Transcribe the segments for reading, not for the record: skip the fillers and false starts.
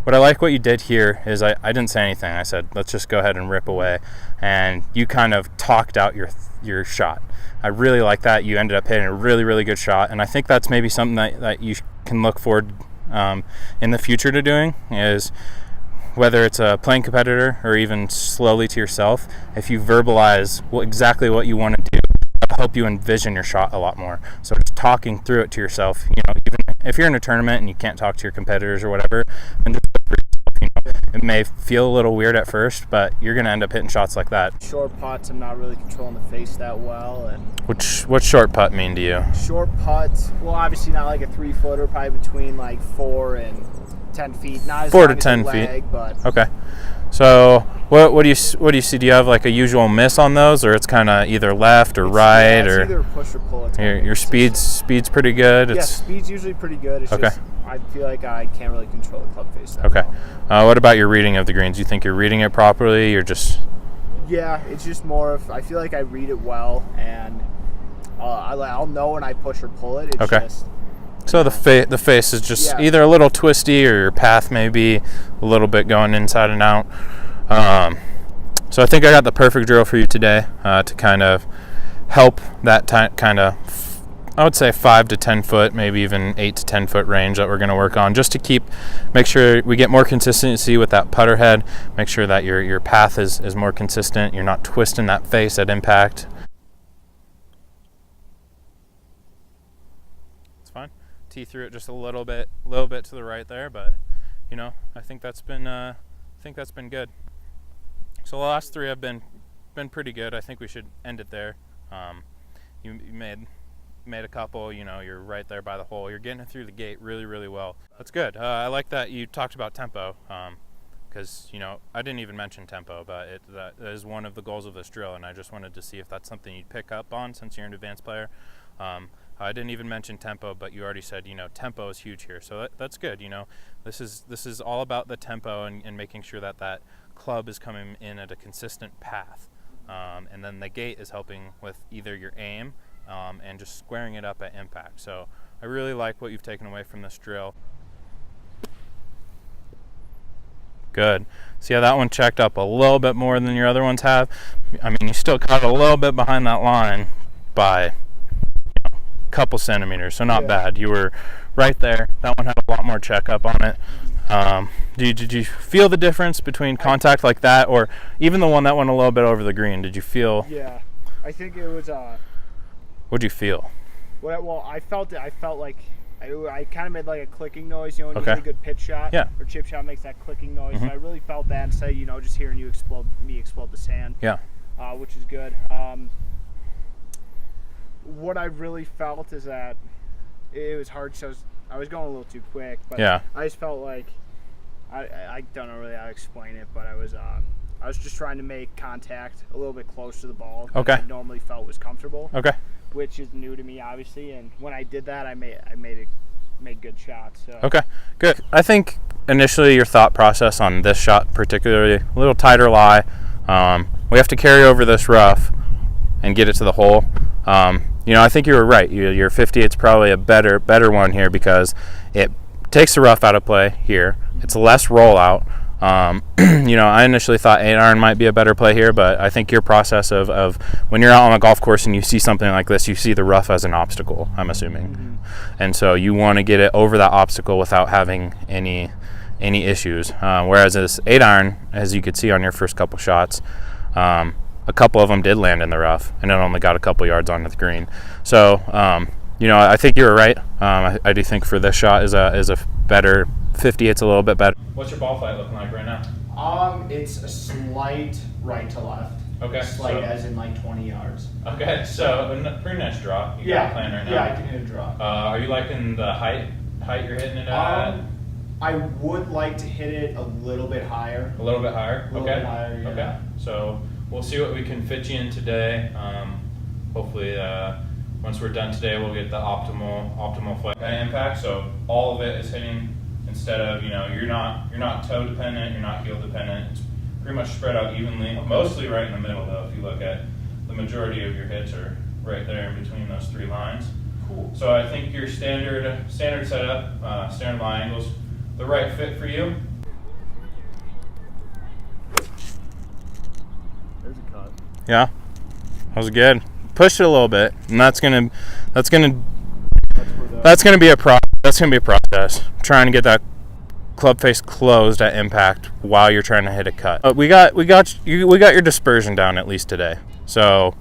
what I like what you did here is I didn't say anything. I said, let's just go ahead and rip away. And you kind of talked out your shot. I really like that. You ended up hitting a really, really good shot. And I think that's maybe something that you can look forward in the future to doing, is whether it's a playing competitor or even slowly to yourself, if you verbalize exactly what you want to do, it'll help you envision your shot a lot more. So just talking through it to yourself, even if you're in a tournament and you can't talk to your competitors or whatever, then just for yourself, it may feel a little weird at first, but you're going to end up hitting shots like that. Short putts, I'm not really controlling the face that well. And What's short putt mean to you? Short putts, well, obviously not like a 3-footer, probably between like 4 and 10 feet. Not as 4 long to as 10 a feet. leg, but Okay. So what do you see? Do you have like a usual miss on those, or it's kind of either left or right, it's or either push or pull? your speed's pretty good? Yeah, speed's usually pretty good. It's Okay. just I feel like I can't really control the club face that Okay. well. What about your reading of the greens? Do you think you're reading it properly? You're just... Yeah, it's just more of, I feel like I read it well, and I'll know when I push or pull it. It's Okay. just... So the face is just Yeah. either a little twisty, or your path may be a little bit going inside and out. So I think I got the perfect drill for you today to kind of help that kind of, I would say 5 to 10 foot, maybe even 8 to 10 foot range that we're going to work on, just to make sure we get more consistency with that putter head, make sure that your path is more consistent, you're not twisting that face at impact. It's fine. Tee through it just a little bit to the right there, but I think that's been good. So the last 3 have been pretty good. I think we should end it there. You made a couple, you're right there by the hole. You're getting it through the gate really, really well. That's good. I like that you talked about tempo, because I didn't even mention tempo, but that is one of the goals of this drill, and I just wanted to see if that's something you'd pick up on since you're an advanced player. I didn't even mention tempo, but you already said tempo is huge here, so that's good. This is all about the tempo and making sure that club is coming in at a consistent path, and then the gate is helping with either your aim and just squaring it up at impact. So I really like what you've taken away from this drill. Good. See how that one checked up a little bit more than your other ones have? I mean, you still caught a little bit behind that line by a couple centimeters, so not bad. You were right there. That one had a lot more check up on it. Did you feel the difference between contact like that, or even the one that went a little bit over the green? Did you feel? Yeah, I think it was. What'd you feel? Well, I felt it. I felt like I kind of made like a clicking noise. When you get a good pitch shot or chip shot makes that clicking noise. So I really felt that instead of, just hearing you explode the sand. Yeah. Which is good. What I really felt is that it was hard. So I was going a little too quick, but I just felt like I don't know really how to explain it, but I was just trying to make contact a little bit close to the ball. Okay. I normally felt was comfortable. Okay. Which is new to me, obviously, and when I did that, I made good shots. So. Okay, good. I think initially your thought process on this shot, particularly a little tighter lie. We have to carry over this rough and get it to the hole. I think you were right. Your 58's probably a better one here because it takes the rough out of play here. It's less rollout. I initially thought 8-iron might be a better play here, but I think your process of when you're out on a golf course and you see something like this, you see the rough as an obstacle, I'm assuming. Mm-hmm. And so you want to get it over that obstacle without having any issues. Whereas this 8-iron, as you could see on your first couple shots, a couple of them did land in the rough, and it only got a couple yards onto the green. So, I think you were right. I do think for this shot is a better 58's a little bit better. What's your ball flight looking like right now? It's a slight right to left. Okay. Slight as in like 20 yards. Okay, so a pretty nice draw. You got a plan right now. Yeah, I can hit a draw. Are you liking the height you're hitting it at? I would like to hit it a little bit higher. A little bit higher? A little bit higher, yeah. Okay, so we'll see what we can fit you in today. Hopefully, once we're done today, we'll get the optimal flight impact. So all of it is hitting. Instead of, you're not toe dependent, you're not heel dependent. It's pretty much spread out evenly, mostly right in the middle though. If you look at the majority of your hits are right there in between those 3 lines. Cool. So I think your standard setup, standard lie angles, the right fit for you. Yeah, that was good. Pushed it a little bit, and that's gonna be a process. Trying to get that club face closed at impact while you're trying to hit a cut. But we got your dispersion down at least today. So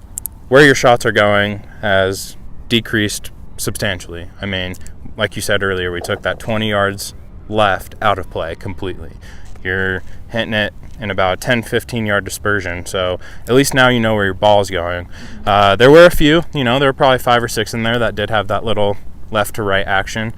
where your shots are going has decreased substantially. I mean, like you said earlier, we took that 20 yards left out of play completely. You're hitting it in about a 10-15 yard dispersion, so at least now you know where your ball's going. There were a few, there were probably 5 or 6 in there that did have that little left to right action.